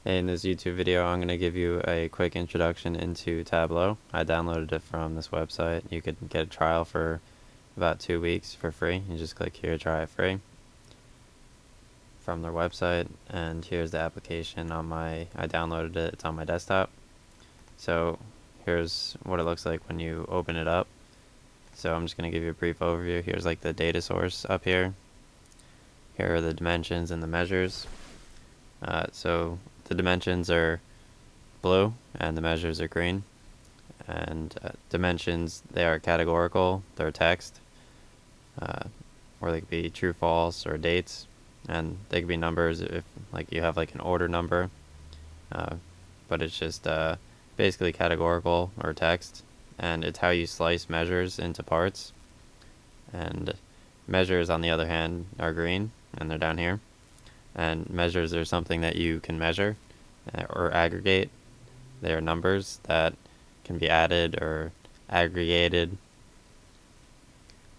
In this YouTube video, I'm going to give you a quick introduction into Tableau. I downloaded it from this website. You could get a trial for about 2 weeks for free. You just click here, try it free from their website. And here's the application I downloaded it. It's on my desktop. So here's what it looks like when you open it up. So I'm just going to give you a brief overview. Here's like the data source up here. Here are the dimensions and the measures. So the dimensions are blue and the measures are green. And dimensions, they are categorical, they're text, or they could be true, false, or dates. And they could be numbers if like you have like an order number, but it's just basically categorical or text, and it's how you slice measures into parts. And measures, on the other hand, are green, and they're down here. And measures are something that you can measure or aggregate. They are numbers that can be added or aggregated.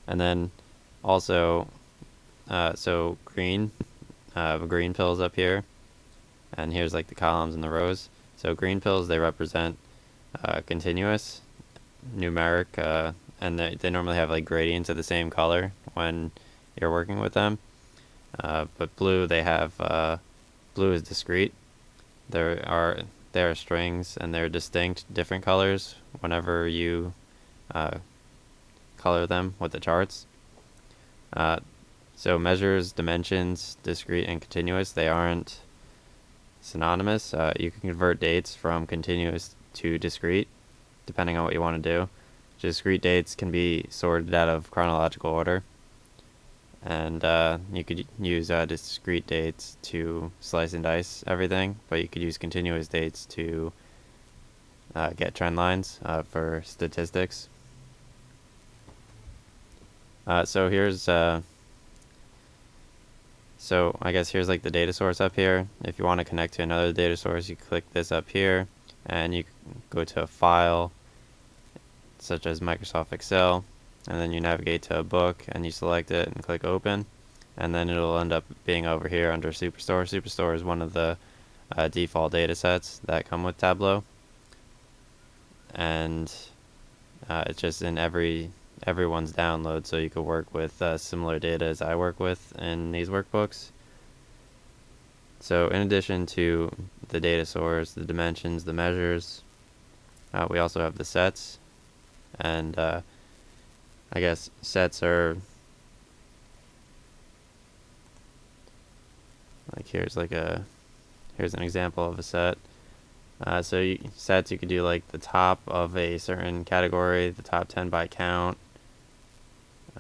And then also, so green, green pills up here, and here's like the columns and the rows. So green pills, they represent continuous, numeric, and they normally have like gradients of the same color when you're working with them. But blue, they have blue is discrete. They are strings, and they're distinct, different colors whenever you color them with the charts. So measures, dimensions, discrete, and continuous, they aren't synonymous. You can convert dates from continuous to discrete, depending on what you want to do. Discrete dates can be sorted out of chronological order. And you could use discrete dates to slice and dice everything, but you could use continuous dates to get trend lines for statistics. So here's so I guess here's like the data source up here. If you want to connect to another data source, you click this up here, and you go to a file such as Microsoft Excel. And then you navigate to a book and you select it and click open, and then it'll end up being over here under Superstore. Superstore is one of the default data sets that come with Tableau, and it's just in everyone's download, so you could work with similar data as I work with in these workbooks. So in addition to the data source, the dimensions, the measures, we also have the sets, and I guess sets are like here's an example of a set. So sets, you could do like the top of a certain category, the top 10 by count,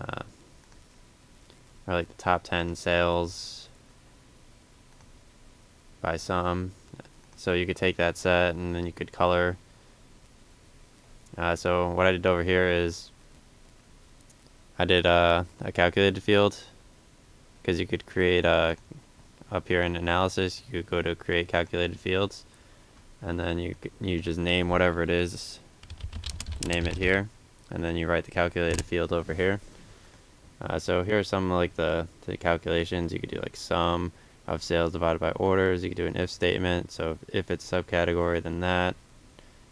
or like the top 10 sales by sum. So you could take that set and then you could color. So what I did over here is I did a calculated field, because you could create up here in analysis, you could go to create calculated fields, and then you just name whatever it is, name it here, and then you write the calculated field over here. So here are some like the calculations. You could do like sum of sales divided by orders. You could do an if statement. So if it's subcategory, then that,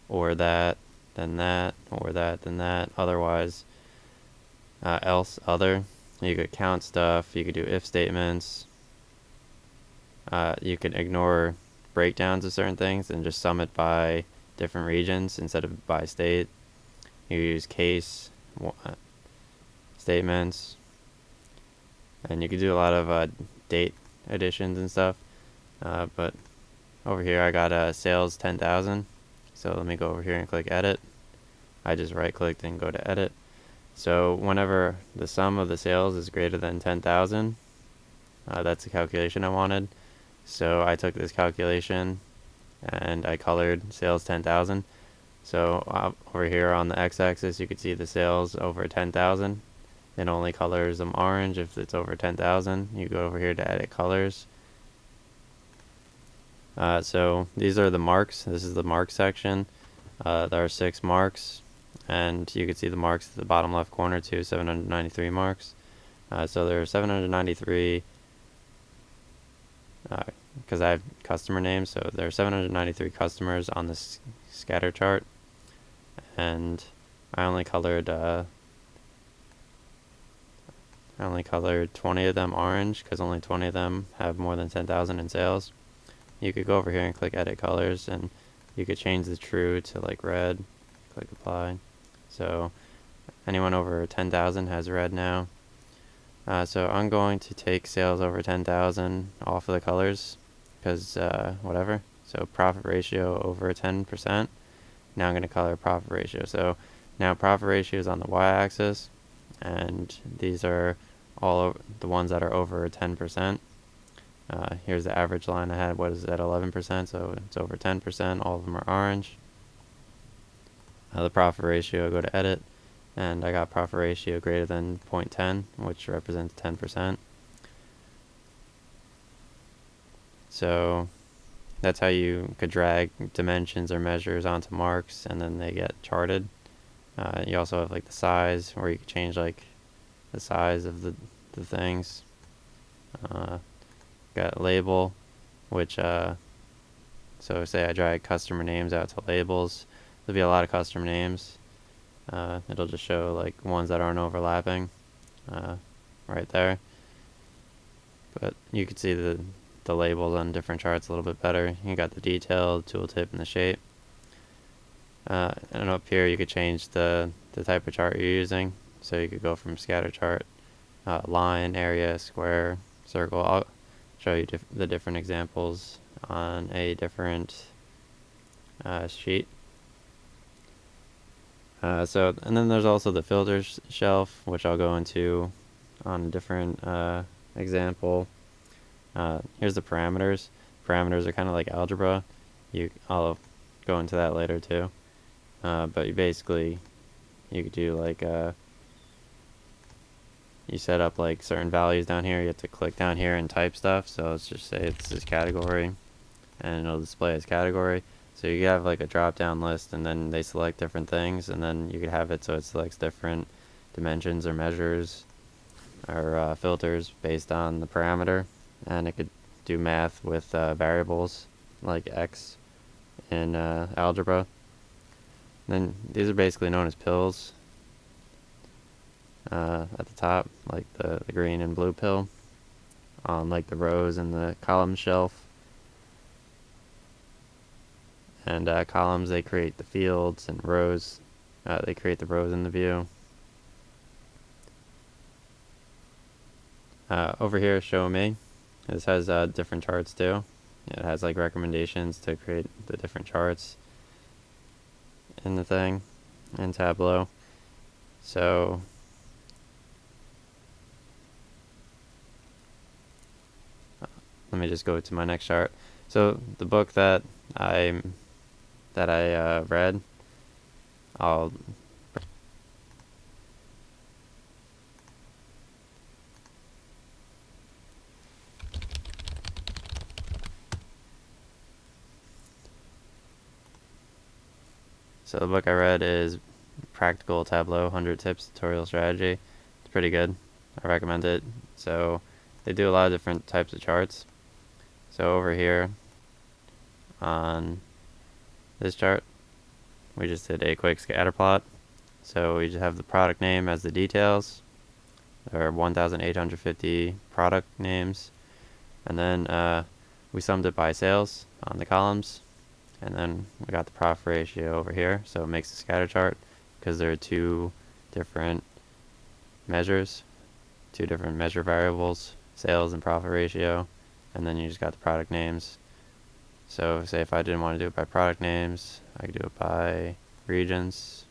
or that, then that, or that, then that. Otherwise, else, other. You could count stuff. You could do if statements. You could ignore breakdowns of certain things and just sum it by different regions instead of by state. You use case statements, and you could do a lot of date additions and stuff. But over here I got sales 10,000. So let me go over here and click edit. I just right clicked and go to edit. So whenever the sum of the sales is greater than 10,000, that's the calculation I wanted. So I took this calculation and I colored sales 10,000. So over here on the x-axis, you could see the sales over 10,000. It only colors them orange if it's over 10,000. You go over here to edit colors. So these are the marks. This is the mark section. There are 6 marks. And you can see the marks at the bottom left corner too, 793 marks. So there are 793 because I have customer names. So there are 793 customers on this scatter chart, and I only colored 20 of them orange because only 20 of them have more than 10,000 in sales. You could go over here and click edit colors, and you could change the true to like red. Click apply. So anyone over 10,000 has red now. So I'm going to take sales over 10,000 off of the colors because whatever. So profit ratio over 10%. Now I'm going to color profit ratio. So now profit ratio is on the y-axis, and these are all the ones that are over 10%. Here's the average line I had. What is at 11%? So it's over 10%. All of them are orange. The profit ratio, go to edit, and I got profit ratio greater than 0.10, which represents 10%. So that's how you could drag dimensions or measures onto marks, and then they get charted. You also have like the size, where you could change like the size of the things. Got label, which so say I drag customer names out to labels. There'll be a lot of customer names. It'll just show like ones that aren't overlapping right there. But you can see the labels on different charts a little bit better. You got the detail, the tooltip, and the shape. And up here you could change the type of chart you're using. So you could go from scatter chart, line, area, square, circle. I'll show you the different examples on a different sheet. And then there's also the filters shelf, which I'll go into on a different example. Here's the parameters. Parameters are kind of like algebra. I'll go into that later too. But you could do like you set up like certain values down here. You have to click down here and type stuff. So let's just say this is category, and it'll display as category. So you have like a drop down list, and then they select different things, and then you could have it so it selects different dimensions or measures or filters based on the parameter, and it could do math with variables like x in algebra. And then these are basically known as pills at the top, like the green and blue pill on like the rows and the column shelf. And columns, they create the fields, and rows, they create the rows in the view. Over here, show me. This has different charts too. It has like recommendations to create the different charts in the thing, in Tableau. So let me just go to my next chart. So the book that I read, So the book I read is Practical Tableau 100 Tips Tutorial Strategy. It's pretty good. I recommend it. So they do a lot of different types of charts. So over here on this chart, we just did a quick scatter plot. So we just have the product name as the details. There are 1,850 product names. And then we summed it by sales on the columns. And then we got the profit ratio over here. So it makes a scatter chart because there are two different measures, two different measure variables, sales and profit ratio. And then you just got the product names. So say if I didn't want to do it by product names, I could do it by regions.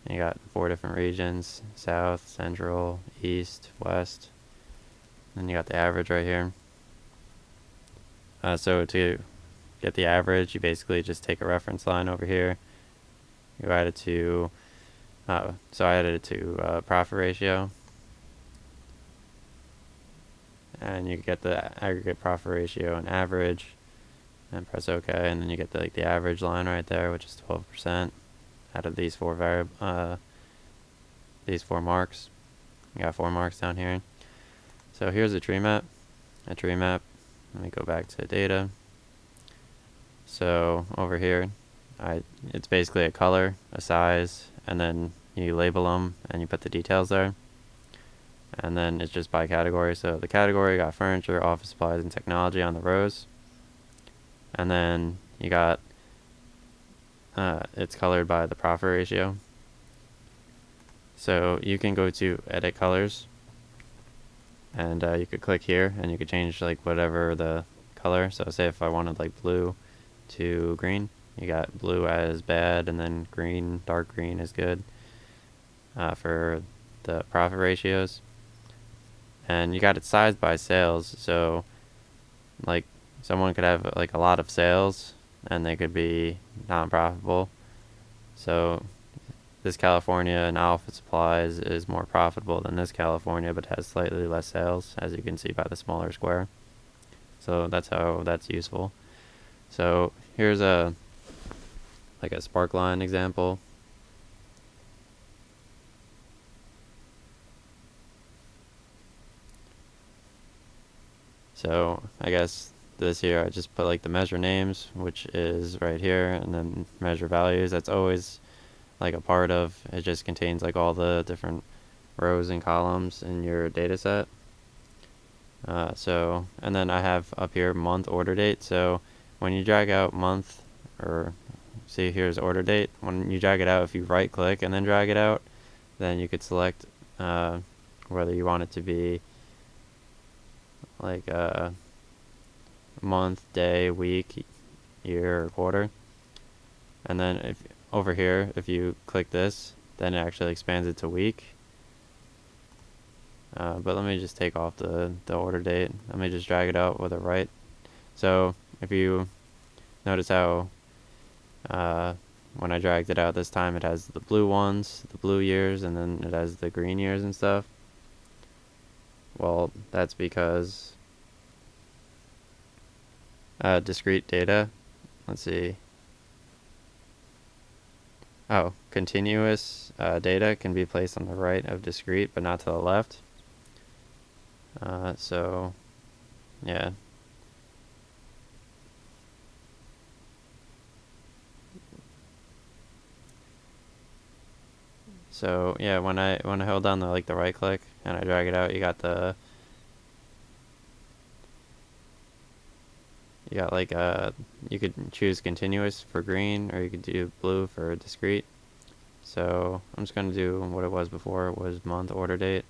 And you got 4 different regions: south, central, east, west. Then you got the average right here. So to get the average, you basically just take a reference line over here. You add it to, so I added it to profit ratio. And you get the aggregate profit ratio and average, and press OK, and then you get the average line right there, which is 12% out of these 4 marks. You got 4 marks down here. So here's a tree map. A tree map let me go back to data. So over here, it's basically a color, a size, and then you label them and you put the details there. And then it's just by category. So the category got furniture, office supplies, and technology on the rows. And then you got it's colored by the profit ratio. So you can go to edit colors, and you could click here and you could change like whatever the color. So say if I wanted like blue to green, you got blue as bad, and then green, dark green is good for the profit ratios. And you got it sized by sales. So like someone could have like a lot of sales and they could be non-profitable. So this California and office supplies is more profitable than this California, but has slightly less sales, as you can see by the smaller square. So that's how that's useful. So here's a Sparkline example. So I guess this here I just put like the measure names, which is right here, and then measure values. That's always like a part of it. Just contains like all the different rows and columns in your data set. So and then I have up here month order date. So when you drag out month, or see here's order date, when you drag it out, if you right click and then drag it out, then you could select whether you want it to be like month, day, week, year, or quarter. And then if over here, if you click this, then it actually expands it to week. But let me just take off the order date. Let me just drag it out with a right. So if you notice how when I dragged it out this time, it has the blue ones, the blue years, and then it has the green years and stuff. Well, that's because discrete data, let's see. Oh, continuous data can be placed on the right of discrete, but not to the left. So, yeah. So yeah, when I hold down the right click and I drag it out, you got you could choose continuous for green, or you could do blue for discrete. So I'm just gonna do what it was before. It was month order date.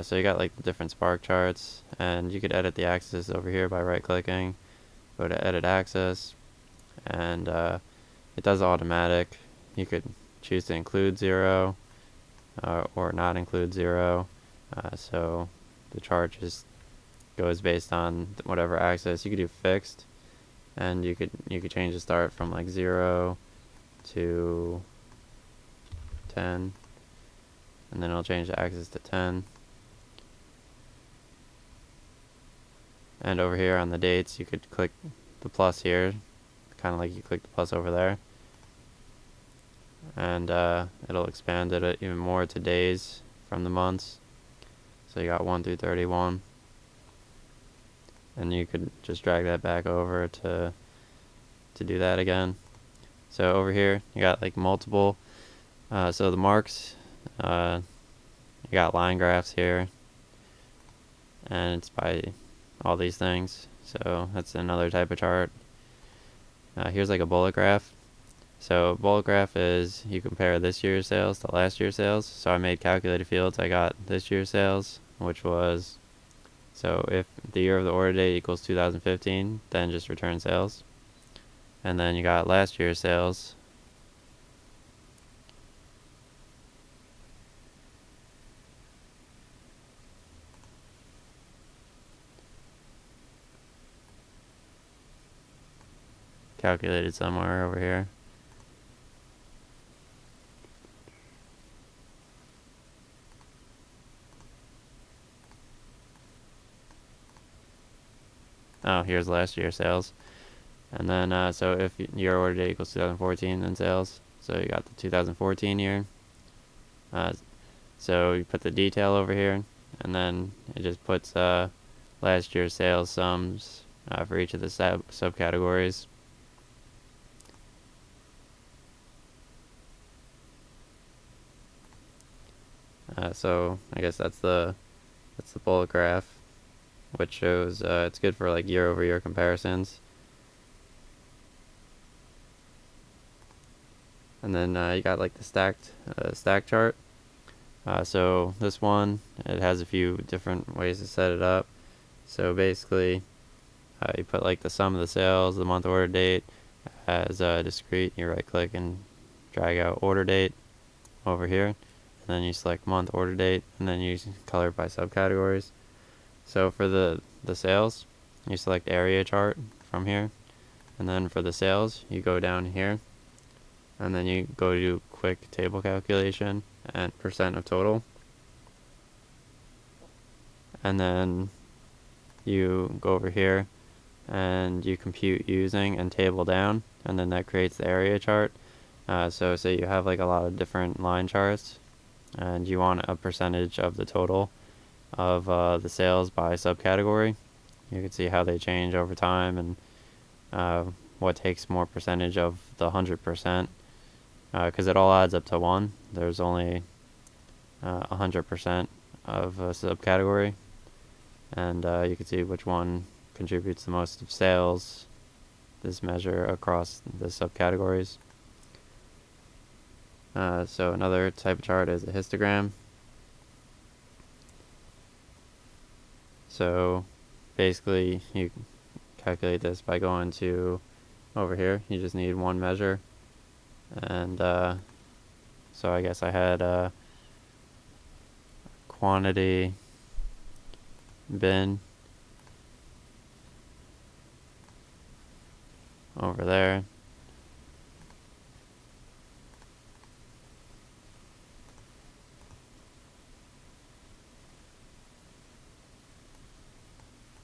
So you got like the different Spark charts, and you could edit the axis over here by right clicking. Go to edit axis, and it does automatic. You could choose to include 0 or not include 0. So the chart just goes based on whatever axis. You could do fixed, and you could change the start from like 0 to 10, and then it'll change the axis to 10. And over here on the dates, you could click the plus here, kind of like you click the plus over there, and it'll expand it even more to days from the months. So you got 1 through 31, and you could just drag that back over to do that again. So over here you got like multiple, so the marks, you got line graphs here, and it's by all these things. So that's another type of chart. Here's like a bullet graph. So bullet graph is you compare this year's sales to last year's sales. So I made calculated fields. I got this year's sales, which was, so if the year of the order date equals 2015, then just return sales. And then you got last year's sales. Calculated somewhere over here. Oh, here's last year's sales. And then, so if your order date equals 2014, then sales. So you got the 2014 year. So you put the detail over here, and then it just puts last year's sales sums for each of the subcategories. So I guess that's the bullet graph, which shows it's good for like year-over-year comparisons. And then you got like the stack chart. So this one, it has a few different ways to set it up. So basically, you put like the sum of the sales, the month order date as discrete. You right click and drag out order date over here, and then you select month order date, and then you color by subcategories. So for the sales, you select area chart from here, and then for the sales, you go down here, and then you go to quick table calculation and percent of total, and then you go over here and you compute using and table down, and then that creates the area chart. So say you have like a lot of different line charts and you want a percentage of the total of the sales by subcategory. You can see how they change over time and what takes more percentage of the 100%, because it all adds up to 1. There's only 100% of a subcategory, and you can see which one contributes the most of sales, this measure across the subcategories. So another type of chart is a histogram. So basically you calculate this by going to over here. You just need one measure, and so I guess I had a quantity bin over there.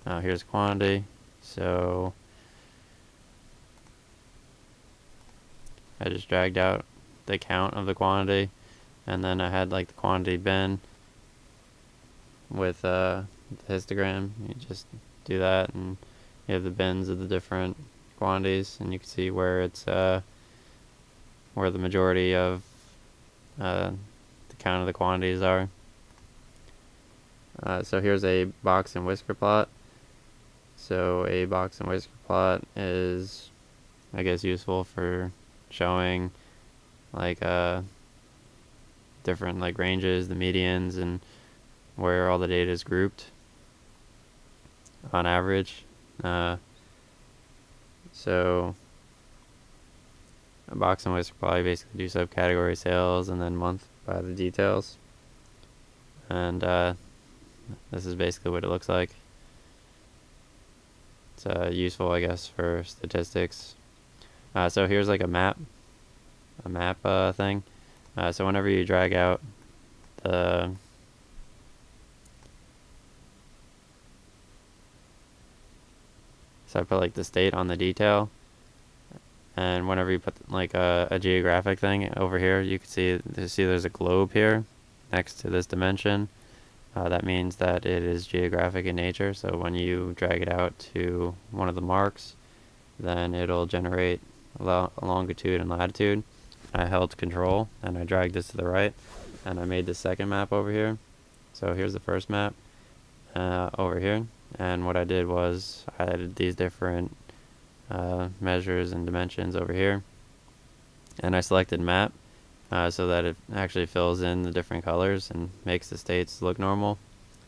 Now here's quantity, so I just dragged out the count of the quantity, and then I had like the quantity bin with the histogram. You just do that, and you have the bins of the different quantities, and you can see where it's where the majority of the count of the quantities are. So here's a box and whisker plot. So a box and whisker plot is, I guess, useful for showing like different like ranges, the medians, and where all the data is grouped on average. So a box and whisker plot basically do subcategory sales and then month by the details, and this is basically what it looks like. It's useful, I guess, for statistics. So here's like a map thing. So whenever you drag out the so I put like the state on the detail, and whenever you put like a geographic thing over here, you can see there's a globe here next to this dimension. That means that it is geographic in nature, so when you drag it out to one of the marks, then it'll generate a longitude and latitude. I held control and I dragged this to the right, and I made the second map over here. So here's the first map over here, and what I did was I added these different measures and dimensions over here, and I selected map so that it actually fills in the different colors and makes the states look normal.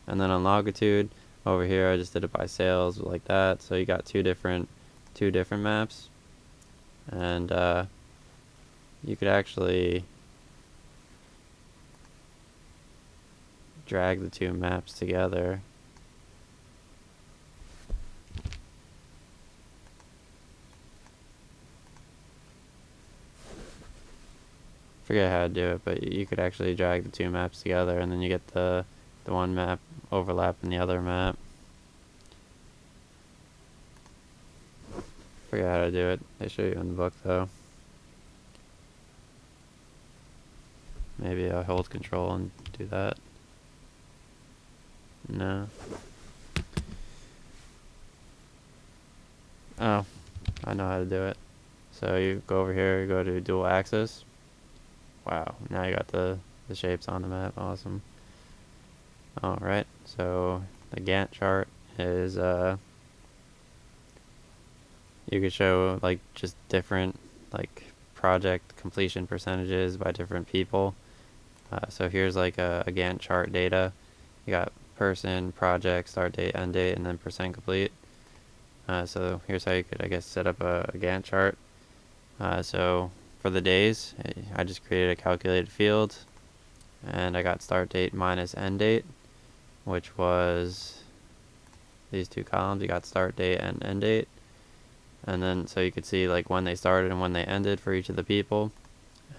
And then on longitude over here, I just did it by sales like that. So you got two different maps, and you could actually drag the two maps together. Forget how to do it, but you could actually drag the two maps together, and then you get the one map overlapping the other map. Forget how to do it. They show you in the book though. Maybe I'll hold control and do that. No. Oh, I know how to do it. So you go over here, you go to dual axis. Wow, now you got the shapes on the map. Awesome. Alright, so the Gantt chart is you could show like just different like project completion percentages by different people. So here's like a Gantt chart data. You got person, project, start date, end date, and then percent complete. So here's how you could, I guess, set up a Gantt chart. So for the days, I just created a calculated field, and I got start date minus end date, which was these two columns. You got start date and end date, and then so you could see like when they started and when they ended for each of the people,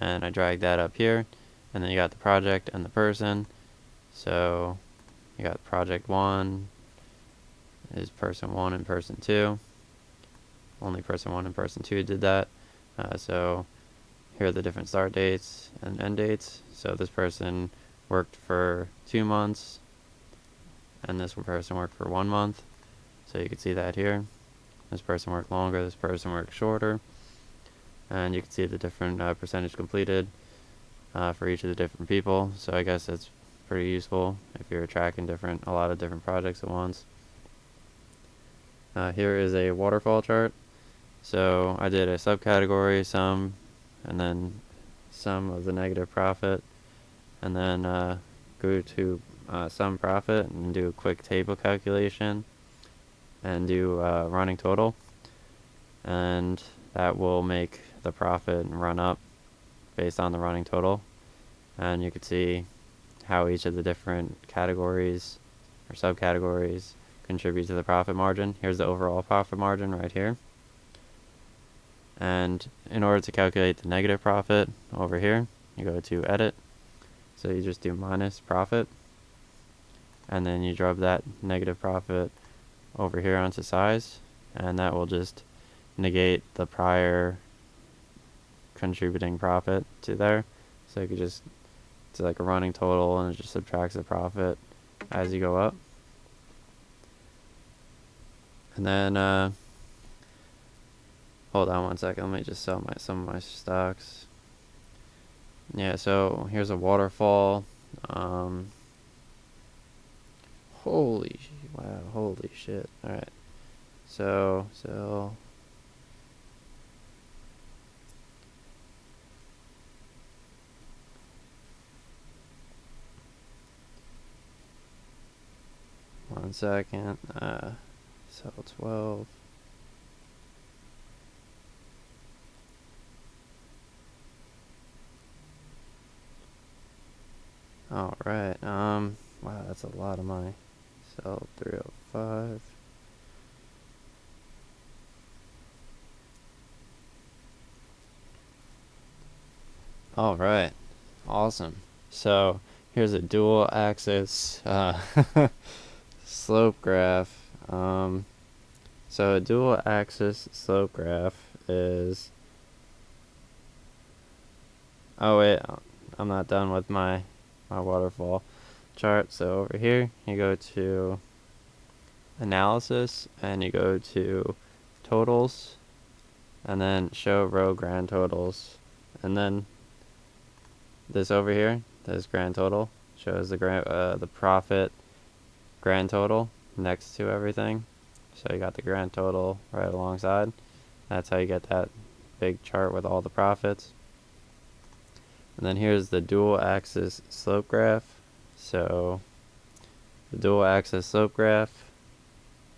and I dragged that up here, and then you got the project and the person. So you got project 1 is person 1 and person 2. Only person 1 and person 2 did that. So here are the different start dates and end dates. So this person worked for 2 months, and this person worked for 1 month. So you can see that here. This person worked longer, this person worked shorter. And you can see the different percentage completed for each of the different people. So I guess it's pretty useful if you're tracking a lot of different projects at once. Here is a waterfall chart. So I did a subcategory, sum, and then sum of the negative profit, and then go to sum profit and do a quick table calculation and do running total, and that will make the profit run up based on the running total. And you can see how each of the different categories or subcategories contribute to the profit margin. Here's the overall profit margin right here. And in order to calculate the negative profit over here, you go to edit. So you just do minus profit, and then you drop that negative profit over here onto size, and that will just negate the prior contributing profit to there. So you could just, it's like a running total, and it just subtracts the profit as you go up. And then hold on one second, let me just sell some of my stocks. Yeah, so here's a waterfall. Holy shit. Alright. So one second. Sell 12. Alright, wow, that's a lot of money. Sell 305. Alright, awesome. So here's a dual axis slope graph. So a dual axis slope graph is, oh wait, I'm not done with my waterfall chart. So over here you go to analysis, and you go to totals, and then show row grand totals, and then this over here, this grand total, shows the profit grand total next to everything. So you got the grand total right alongside. That's how you get that big chart with all the profits. And then here's the dual axis slope graph. So the dual axis slope graph,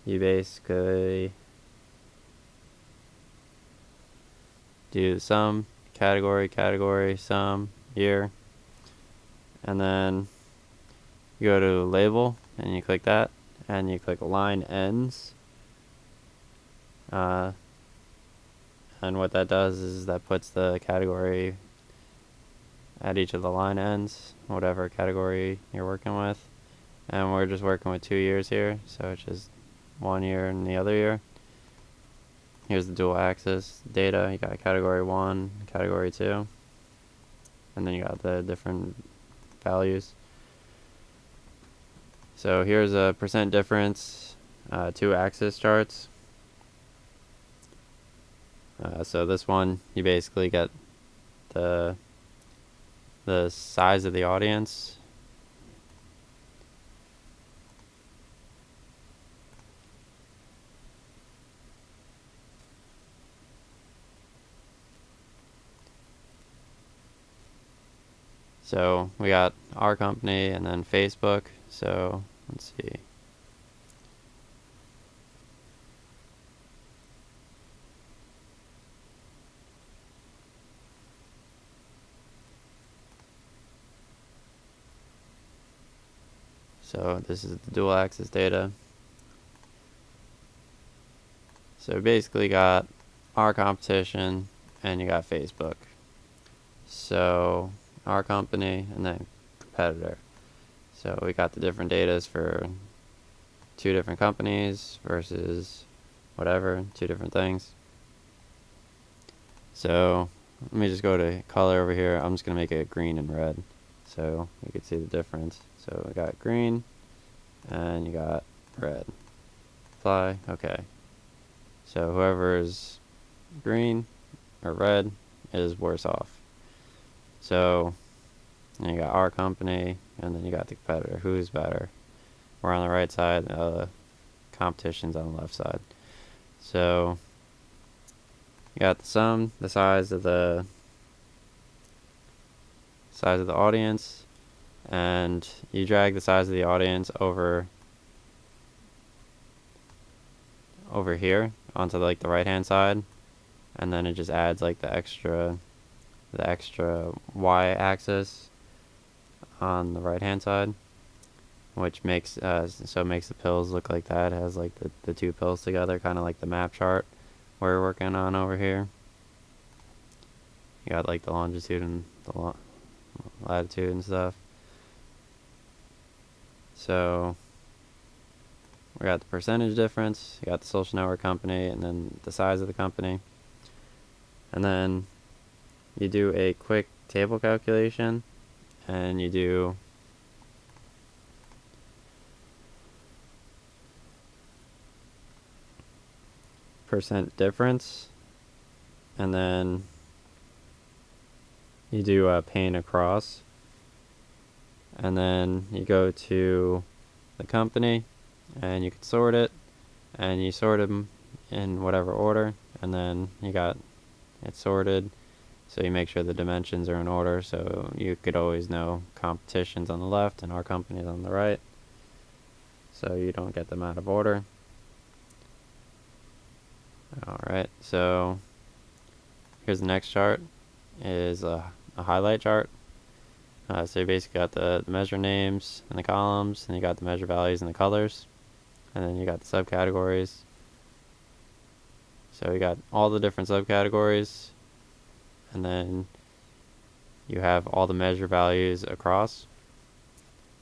you basically do sum, category, sum, year, and then you go to label and you click that, and you click line ends, and what that does is that puts the category at each of the line ends, whatever category you're working with. And we're just working with 2 years here, so it's just 1 year and the other year. Here's the dual axis data. You got category 1, category 2, and then you got the different values. So here's a percent difference, 2-axis charts. So this one, you basically get the size of the audience, so we got our company and then Facebook. So let's see. So this is the dual axis data. So basically got our competition and you got Facebook. So our company and then competitor. So we got the different datas for 2 different companies versus whatever, 2 different things. So let me just go to color over here. I'm just going to make it green and red so we can see the difference. So we got green and you got red. Apply. Okay. So whoever is green or red is worse off. So you got our company and then you got the competitor. Who's better? We're on the right side. Competition's on the left side. So you got the sum, the size of the audience, and you drag the size of the audience over here onto like the right hand side, and then it just adds like the extra y axis on the right hand side, which makes so it makes the pills look like that. It has like the 2 pills together, kind of like the map chart we're working on over here. You got like the longitude and the latitude and stuff. So we got the percentage difference, you got the social network company, and then the size of the company. And then you do a quick table calculation, and you do percent difference, and then you do pane across, and then you go to the company and you can sort it, and you sort them in whatever order, and then you got it sorted, so you make sure the dimensions are in order, so you could always know competition's on the left and our company's on the right, so you don't get them out of order. Alright, so here's the next chart, is a highlight chart. So you basically got the measure names and the columns, and you got the measure values and the colors, and then you got the subcategories. So you got all the different subcategories, and then you have all the measure values across.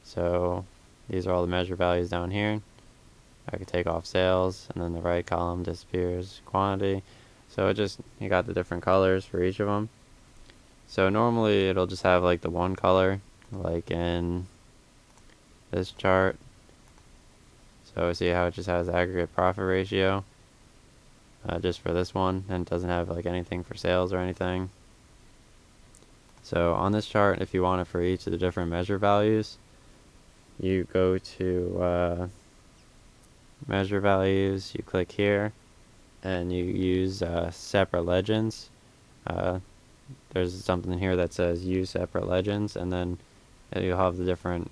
So these are all the measure values down here. I could take off sales, and then the right column disappears quantity. So you got the different colors for each of them. So normally it'll just have like the one color, like in this chart. So see how it just has aggregate profit ratio, just for this one, and it doesn't have like anything for sales or anything. So on this chart, if you want it for each of the different measure values, you go to measure values, you click here, and you use separate legends. There's something here that says use separate legends, and then you'll have the different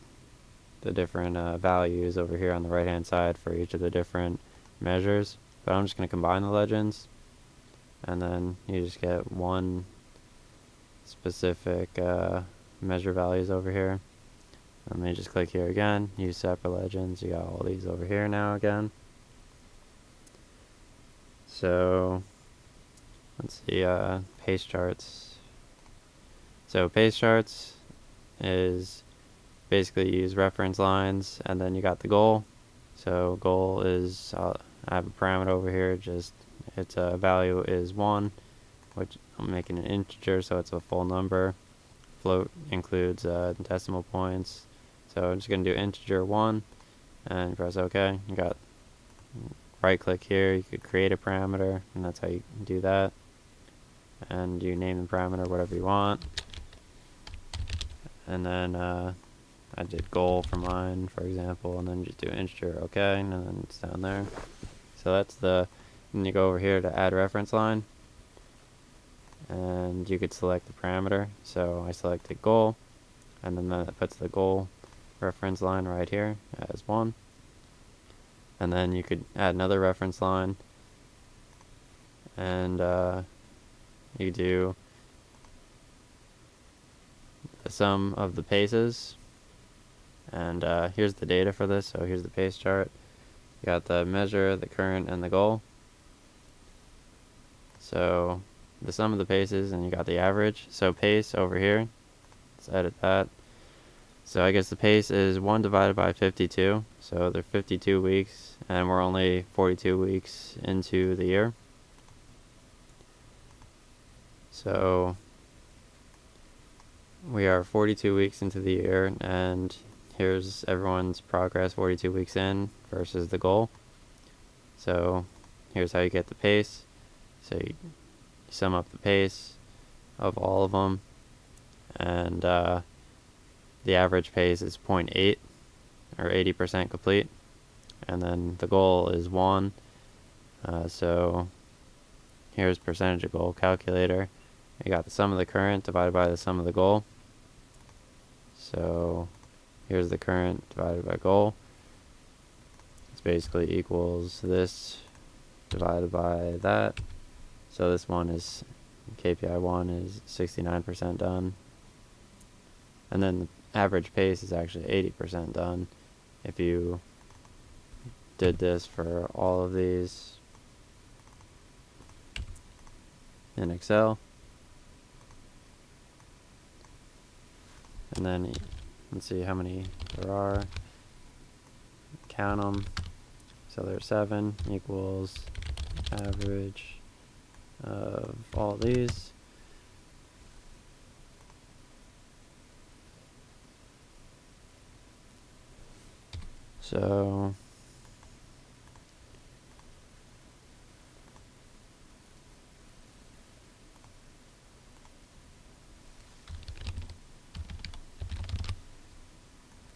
values over here on the right hand side for each of the different measures. But I'm just going to combine the legends, and then you just get one specific measure values over here. Let me just click here again, use separate legends. You got all these over here now again. So let's see, pace charts. So pace charts is basically you use reference lines, and then you got the goal. So goal is, I have a parameter over here, just its value is 1, which I'm making an integer, so it's a full number. Float includes decimal points. So I'm just going to do integer 1, and press OK. You got right click here, you could create a parameter, and that's how you do that. And you name the parameter whatever you want. And then I did goal for mine, for example, and then just do integer OK, and then it's down there. So that's the, and you go over here to add reference line, and you could select the parameter. So I selected goal, and then that puts the goal reference line right here as 1. And then you could add another reference line, and you do the sum of the paces. And here's the data for this. So here's the pace chart. You got the measure, the current, and the goal. So the sum of the paces, and you got the average. So pace over here, let's edit that. So I guess the pace is 1 divided by 52. So they're 52 weeks, and we're only 42 weeks into the year. So we are 42 weeks into the year, and here's everyone's progress 42 weeks in versus the goal. So here's how you get the pace. So you sum up the pace of all of them, and the average pace is 0.8, or 80% complete, and then the goal is 1. So here's percentage of goal calculator. You got the sum of the current divided by the sum of the goal. So here's the current divided by goal. It's basically equals this divided by that. So this one is, KPI 1 is 69% done. And then the average pace is actually 80% done if you did this for all of these in Excel. And then let's see how many there are. Count them. So there's 7 equals average of all these. So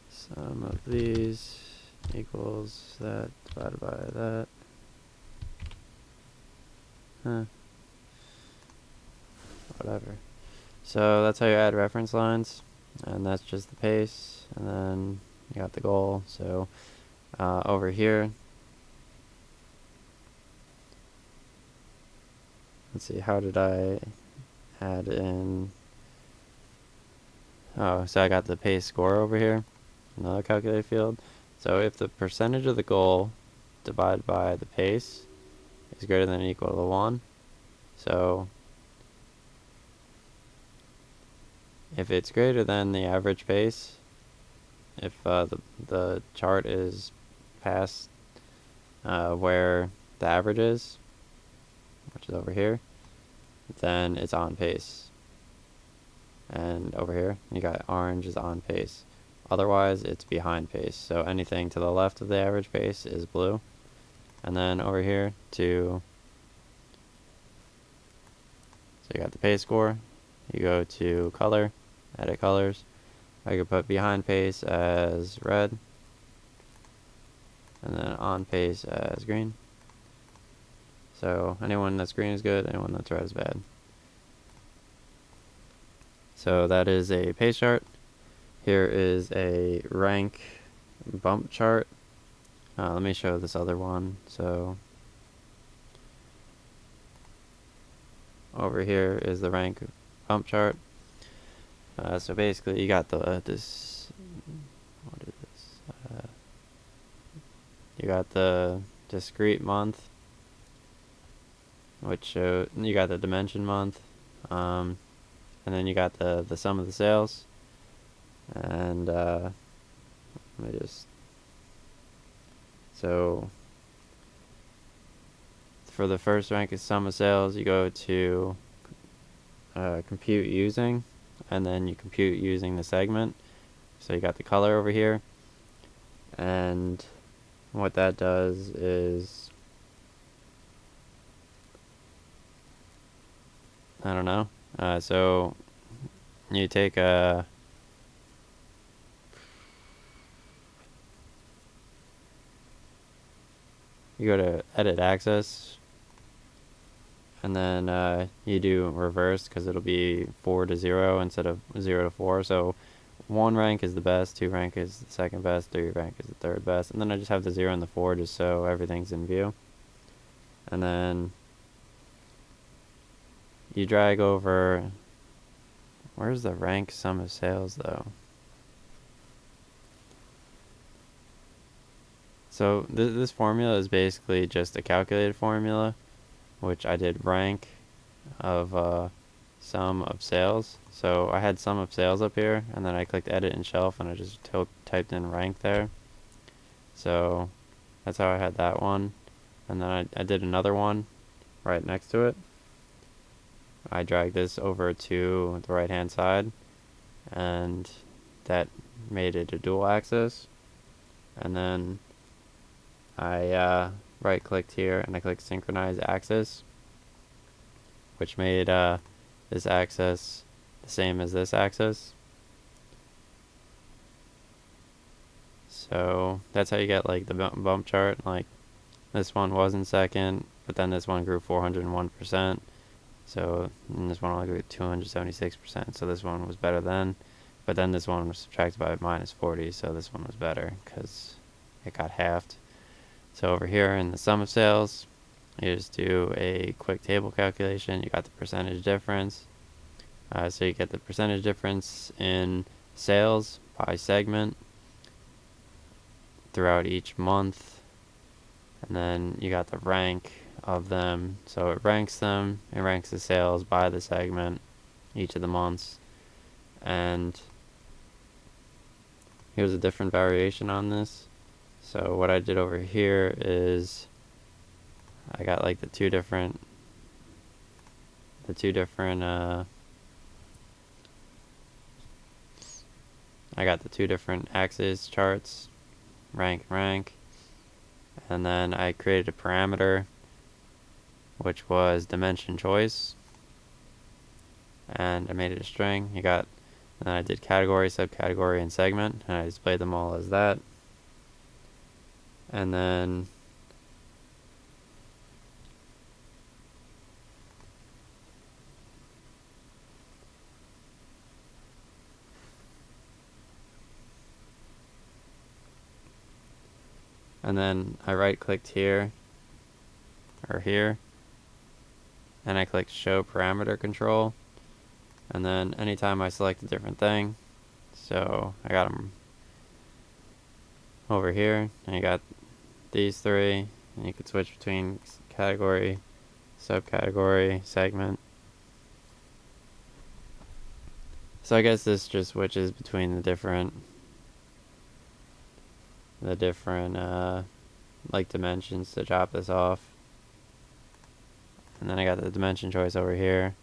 sum of these equals that divided by that. Whatever. So that's how you add reference lines, and that's just the pace, and then you got the goal. So over here, let's see, how did I add in? Oh, so I got the pace score over here, another calculate field. So if the percentage of the goal divided by the pace is greater than or equal to 1, so if it's greater than the average pace, if the chart is past where the average is, which is over here, then it's on pace. And over here, you got orange is on pace. Otherwise, it's behind pace. So anything to the left of the average pace is blue. And then over here so you got the pace score. You go to color, edit colors. I could put behind pace as red, and then on pace as green. So anyone that's green is good, anyone that's red is bad. So that is a pace chart. Here is a rank bump chart. Let me show this other one. So over here is the rank bump chart. So basically you got what is this? You got the discrete month, which you got the dimension month, and then you got the sum of the sales. And let me just, so for the first rank is sum of sales, you go to compute using, and then you compute using the segment. So you got the color over here, and what that does is, I don't know. So you take a, you go to edit axis, and then you do reverse because it'll be 4 to 0 instead of 0 to 4. So 1 rank is the best, 2 rank is the second best, 3 rank is the third best, and then I just have the 0 and the 4 just so everything's in view. And then you drag over, where's the rank sum of sales though? So this formula is basically just a calculated formula, which I did rank of sum of sales. So I had sum of sales up here, and then I clicked edit and shelf, and I just typed in rank there. So that's how I had that one. And then I did another one right next to it. I dragged this over to the right hand side, and that made it a dual axis. And then I right clicked here and I clicked Synchronize Axis, which made this axis the same as this axis. So that's how you get like the bump chart. Like this one was in second, but then this one grew 401%. So this one only grew 276%. So this one was better then, but then this one was subtracted by minus 40. So this one was better because it got halved. So over here in the sum of sales, you just do a quick table calculation. You got the percentage difference. So you get the percentage difference in sales by segment throughout each month. And then you got the rank of them. So it ranks them. It ranks the sales by the segment each of the months. And here's a different variation on this. So what I did over here is I got like the two different I got the two different axis charts, rank, and then I created a parameter which was dimension choice, and I made it a string. And then I did category, subcategory, and segment, and I displayed them all as that. And then I right clicked here or here, and I clicked show parameter control, and then anytime I select a different thing, so I got them over here, and you got these three, and you could switch between category, subcategory, segment. So I guess this just switches between the different like dimensions to drop this off. And then I got the dimension choice over here.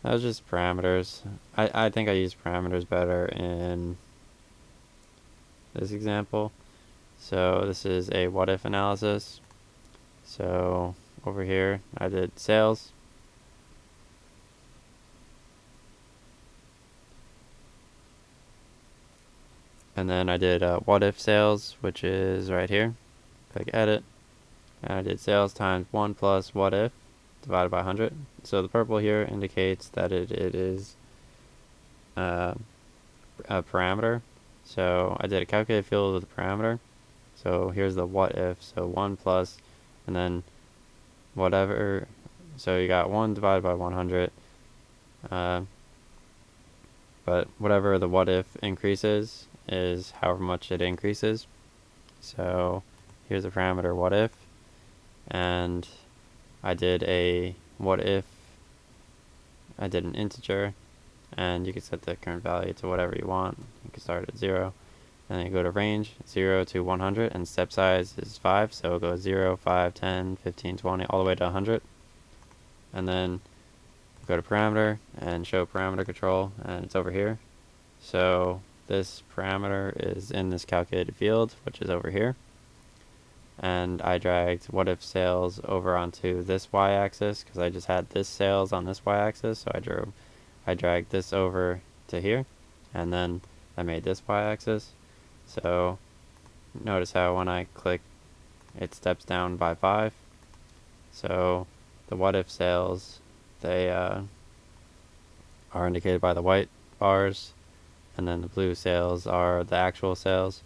That was just parameters. I think I used parameters better in this example. So this is a WhatIf analysis. So over here I did sales. And then I did WhatIf sales, which is right here. Click edit. And I did sales times 1 plus WhatIf divided by 100. So the purple here indicates that it is a parameter. So I did a calculated field with a parameter. So here's the WhatIf. So 1 plus, and then whatever. So you got 1 divided by 100. But whatever the WhatIf increases is however much it increases. So here's a parameter WhatIf, and I did a WhatIf. I did an integer, and you can set the current value to whatever you want. You can start at 0, and then you go to range 0 to 100, and step size is 5, so it goes 0, 5, 10, 15, 20, all the way to 100. And then go to parameter and show parameter control, and it's over here. So this parameter is in this calculated field, which is over here. and I dragged WhatIf sales over onto this y-axis because I just had this sales on this y-axis, so I dragged this over to here, and then I made this y-axis. So notice how when I click, it steps down by 5. So the WhatIf sales, they are indicated by the white bars, and then the blue sales are the actual sales.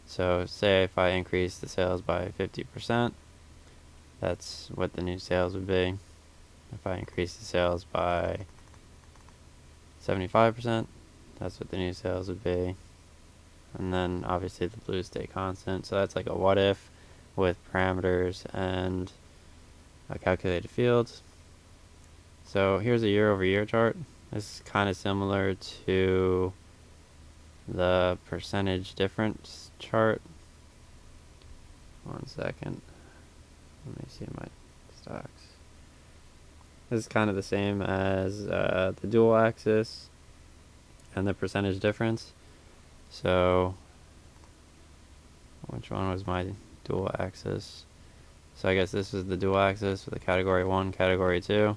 So say if I increase the sales by 50%, that's what the new sales would be. If I increase the sales by 75%, that's what the new sales would be. And then obviously the blues stay constant. So that's like a WhatIf with parameters and a calculated field. So here's a year-over-year chart. This is kind of similar to the percentage difference chart. One second. Let me see my stocks. This is kind of the same as the dual axis and the percentage difference. So which one was my dual axis? So I guess this is the dual axis with the category 1, category 2.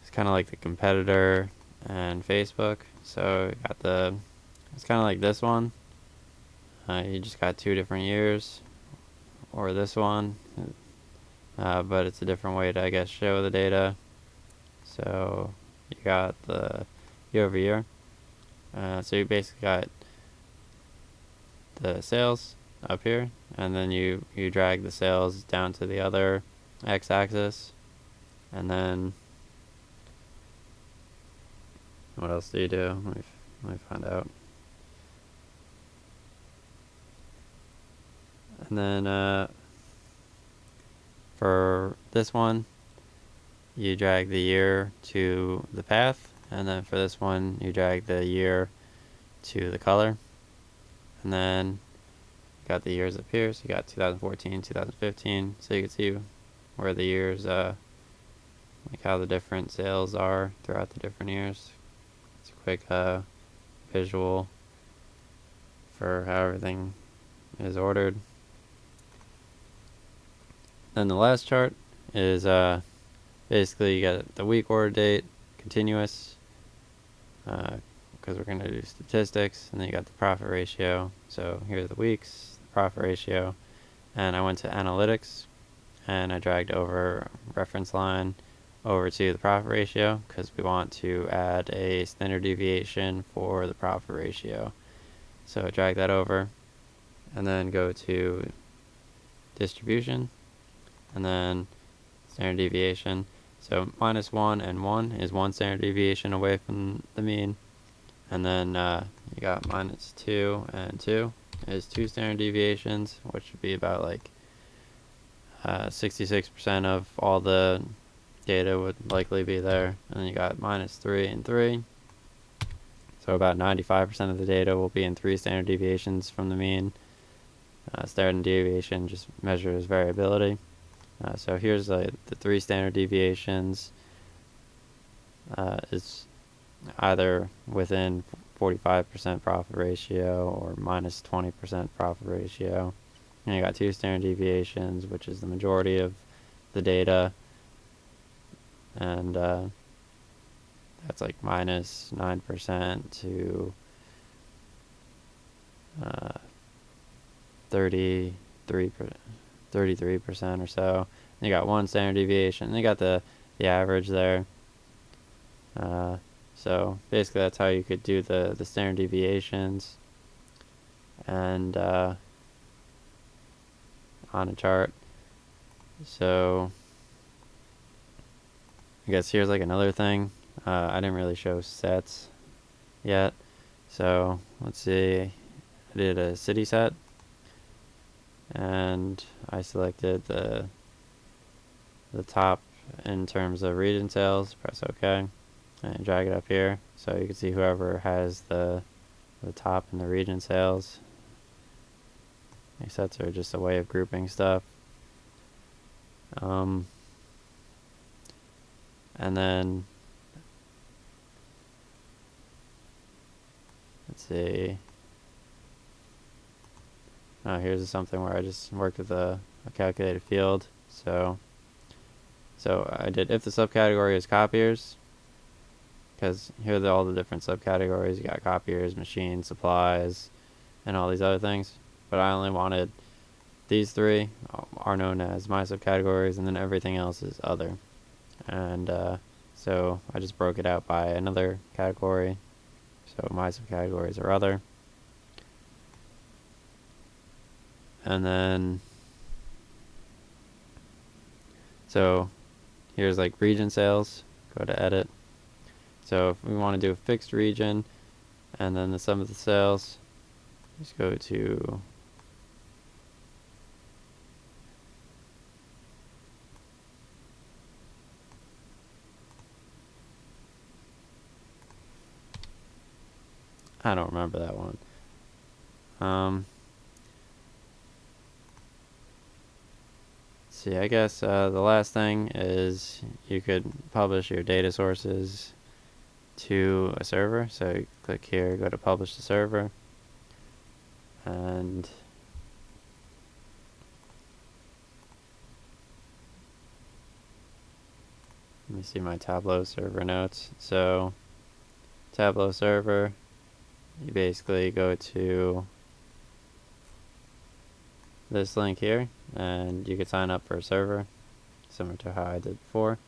It's kind of like the competitor and Facebook. So it's kind of like this one. You just got 2 different years, or this one, but it's a different way to, I guess, show the data. So you got the year over year. So you basically got the sales up here, and then you drag the sales down to the other x-axis, and then what else do you do? Let me find out. And then for this one, you drag the year to the path, and then for this one, you drag the year to the color, and then you got the years up here. So you got 2014, 2015. So you can see where the years, like how the different sales are throughout the different years. It's a quick visual for how everything is ordered. Then the last chart is basically you got the week order date, continuous, because we're going to do statistics, and then you got the profit ratio. So here are the weeks, the profit ratio, and I went to analytics, and I dragged over reference line over to the profit ratio because we want to add a standard deviation for the profit ratio. So I drag that over, and then go to distribution, and then standard deviation. So -1 and 1 is 1 standard deviation away from the mean, and then you got -2 and 2 is 2 standard deviations, which would be about like 66% of all the data would likely be there. And then you got -3 and 3, so about 95% of the data will be in 3 standard deviations from the mean. Standard deviation just measures variability. So here's the 3 standard deviations. Is either within 45% profit ratio or -20% profit ratio. And you got 2 standard deviations, which is the majority of the data, and that's like -9% to 33% or so. And you got 1 standard deviation. And you got the average there. So basically that's how you could do the standard deviations and on a chart. So I guess here's like another thing. I didn't really show sets yet. So let's see. I did a city set, and I selected the top in terms of region sales. Press OK, and drag it up here so you can see whoever has the top in the region sales. These sets are just a way of grouping stuff. And then let's see. Here's something where I just worked with a calculated field. So I did if the subcategory is copiers, because here are all the different subcategories. You got copiers, machines, supplies, and all these other things. But I only wanted these three are known as my subcategories, and then everything else is other. And so I just broke it out by another category. So my subcategories are other. And then, so here's like region sales. Go to edit. So if we want to do a fixed region, and then the sum of the sales, just go to I don't remember that one. See, I guess the last thing is you could publish your data sources to a server. So you click here, go to publish to server, and let me see my Tableau server notes. So Tableau server, you basically go to this link here, and you can sign up for a server, similar to how I did before,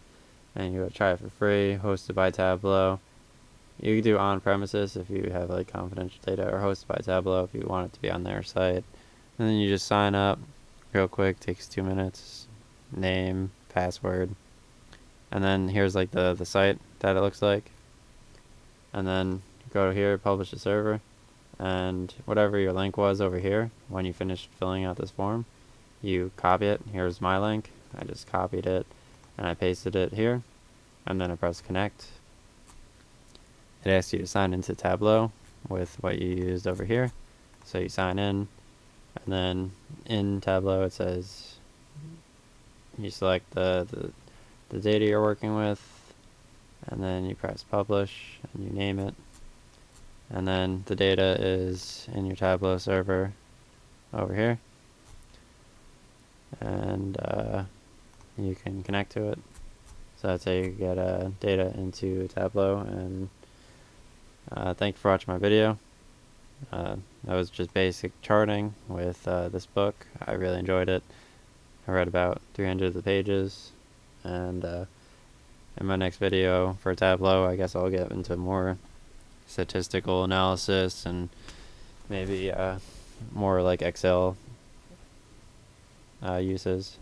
and you go try it for free, hosted by Tableau. You can do on-premises if you have like confidential data, or hosted by Tableau if you want it to be on their site. And then you just sign up real quick, takes 2 minutes, name, password, and then here's like the site that it looks like. And then go here, publish a server, and whatever your link was over here when you finished filling out this form, you copy it. Here's my link. I just copied it and I pasted it here, and then I press connect. It asks you to sign into Tableau with what you used over here. So you sign in, and then in Tableau it says you select the data you're working with, and then you press publish and you name it, and then the data is in your Tableau server over here, and you can connect to it. So that's how you get data into Tableau. And thank you for watching my video. That was just basic charting with this book. I really enjoyed it. I read about 300 of the pages, and in my next video for Tableau, I guess I'll get into more statistical analysis and maybe more like Excel uses.